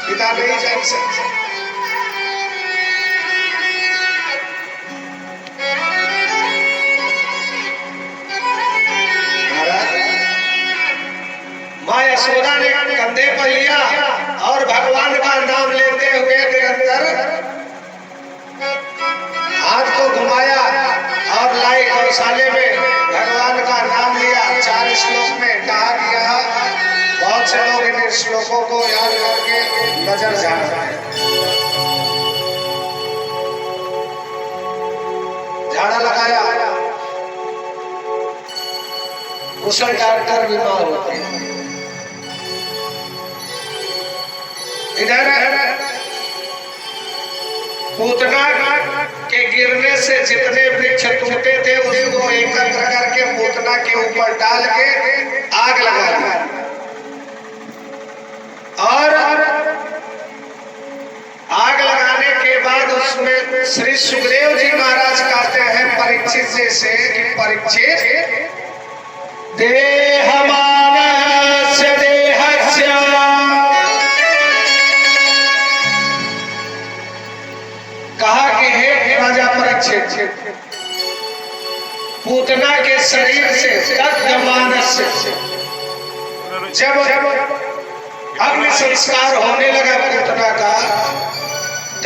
पिता नहीं जान सकते। माँ यशोदा ने कंधे पर लिया और भगवान का नाम लेते हुए निरंतर हाथ को घुमाया और लाई गौशाले में भगवान का नाम लिया। 4 श्लोक में कहा गया, बहुत से लोग इन श्लोकों को याद करके नजर झाड़ते हैं। झाड़ा लगाया, कुशल डॉक्टर बीमार होते हैं। इधर पूतना के गिरने से जितने वृक्ष टूटे थे उसको एकत्र करके पूतना के ऊपर डाल के आग लगा दी। और आग लगाने के बाद उसमें श्री सुखदेव जी महाराज कहते हैं परीक्षित से कि परीक्षित, देहमानस्य देहस्य कहा कि हे राजा परीक्षित, पूतना के शरीर से दग्धमानस्य, जब अग्नि संस्कार होने लगा पूतना का,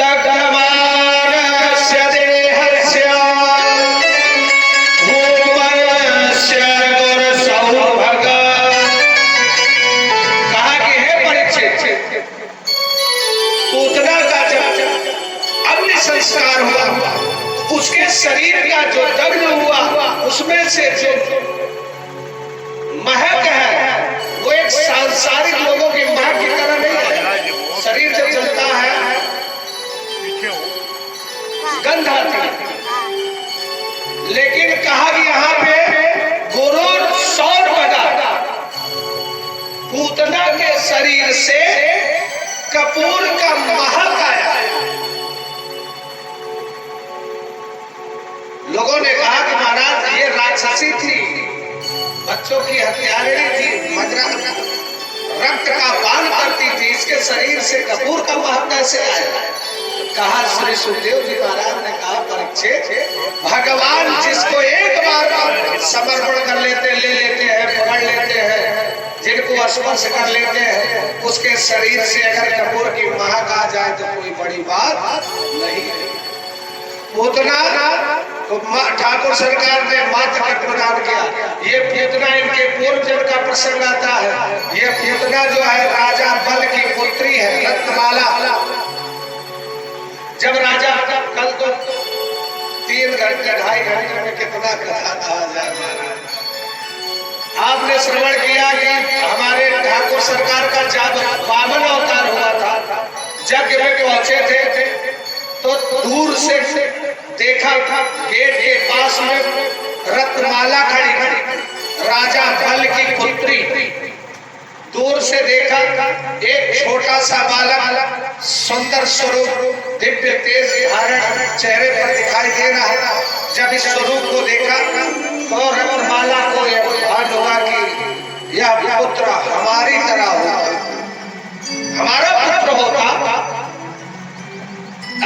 दग्धमानस्य देहस्य भूमस्य गुरुसौभग, कहा कि हे परीक्षित, पूतना का जब अग्नि संस्कार हुआ उसके शरीर का जो दग्ध हुआ उसमें से जो महक है वो एक सांसारिक लोगों की महक की तरह नहीं है। शरीर जब जलता है गंध आती है, लेकिन कहा कि यहाँ पे गुरु सौभग, पूतना के शरीर से कपूर का महक आया। लोगों ने कहा कि महाराज ये राक्षसी थी, बच्चों की हत्यारिणी थी, रक्त का पान करती थी, इसके शरीर से कपूर का महक कैसे आया? कहा श्री सुखदेव जी महाराज ने कहा परीक्षित, भगवान जिसको एक बार समर्पण कर लेते, ले लेते हैं, पकड़ लेते हैं, जिनको स्पर्श कर लेते हैं, उसके शरीर से अगर कपूर की महक आ जाए तो कोई बड़ी बात नहीं है। पूतना तो ठाकुर सरकार ने मात्र का प्रदान किया। ये पूतना इनके पूर्व जन्म का प्रसंग आता है। ये पूतना जो है राजा बल की पुत्री है, रत्नमाला। जब राजा कल तो 3 घंटे 2.5 घंटे में कितना कथा कहा जाए। आपने श्रवण किया कि हमारे ठाकुर सरकार का जब वामन अवतार हुआ था, यज्ञ में पहुंचे थे तो दूर से देखा गेट के पास में रत्नमाला खड़ी, राजा बल की पुत्री। दूर से देखा एक छोटा सा बालक, सुंदर स्वरूप, दिव्य तेज धारण चेहरे पर दिखाई दे रहा है। जब इस स्वरूप को देखा तो रत्नमाला को यह भान हुआ कि यह पुत्र हमारी तरह होता, हमारा पुत्र होता,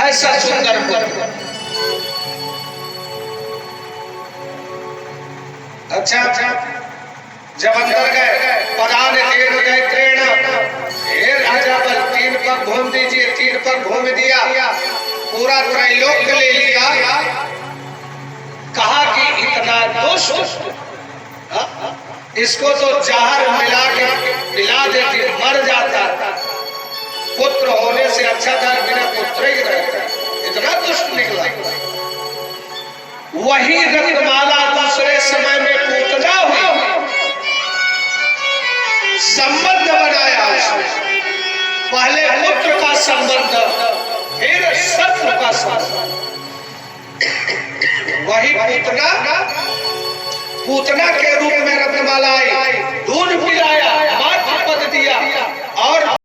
ऐसा सुंदर पुत्र। अच्छा, जब अंदर गए, पदान तेन दैत्रेण, हे राजा बल 3 पग घूम दीजिए। 3 पग घूम दिया, पूरा त्रैलोक ले लिया। कहा कि इतना दुष्ट, इसको तो जहर मिला के पिला देती, मर जाता। पुत्र होने से अच्छा था बिना पुत्र ही रहता। इतना दुष्ट निकला। वही रत्नमाला दूसरे समय में पूतना हुई, संबंध बनाया उसने। पहले पुत्र का संबंध, फिर शत्रु का संबंध। वही पूतना के रूप में रत्नमाला आई, दूध पिलाया, मातृ पद दिया और